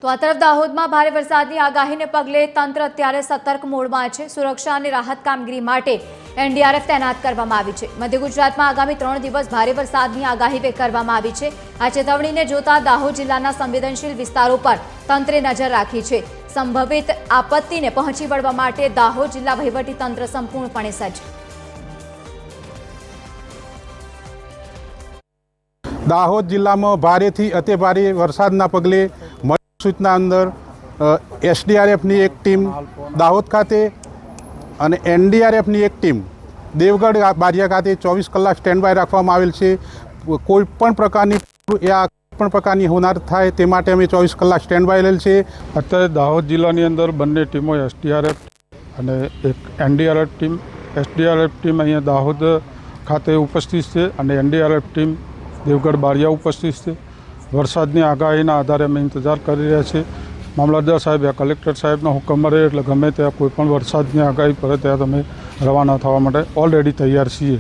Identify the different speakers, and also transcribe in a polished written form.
Speaker 1: તો આ તરફ દાહોદમાં ભારે વરસાદની આગાહીને પગલે તંત્ર અત્યારે સતર્ક મોડમાં છે। સુરક્ષા અને રાહત કામગીરી માટે એનડીઆરએફ તૈનાત કરવામાં આવી છે। મધ્ય ગુજરાતમાં આગામી 3 દિવસ ભારે વરસાદની આગાહી કરવામાં આવી છે। આ ચેતવણીને જોતા દાહોદ જિલ્લાના સંવેદનશીલ વિસ્તારો પર તંત્રે નજર રાખી છે। સંભવિત આપત્તિને પહોંચી વળવા માટે દાહોદ જિલ્લા વહીવટી તંત્ર સંપૂર્ણપણે સજ્જ।
Speaker 2: દાહોદ જિલ્લામાં ભારેથી અતિ ભારે વરસાદના પગલે सूचना अंदर एसडीआरएफनी एक टीम दाहोद खाते અને एनडीआरएफनी एक टीम देवगढ़ बारिया खाते 24 कलाक स्टेन्ड बाय राखवामां आवेल छे। कोईपण प्रकारनी या कोईपण प्रकारनी होनार थाय ते माटे अमे 24 कलाक स्टेन्ड बाय रहेल छे।
Speaker 3: अत्यारे दाहोद जिल्लानी अंदर बंने टीमों एसडीआरएफ અને एक एनडीआरएफ टीम एसडीआरएफ टीम अहींया दाहोद खाते उपस्थित छे અને एनडीआरएफ टीम देवगढ़ बारिया उपस्थित छे। वरसादनी आगाहीना आधारे अमे इंतजार करी रह्या छे। मामलतदार साहेब या कलेक्टर साहेबना हुकम रहे एटले गमे त्यां कोईपण वरसादनी आगाही पड़े त्यां अमे रवाना थवा माटे ऑलरेडी तैयार छीए।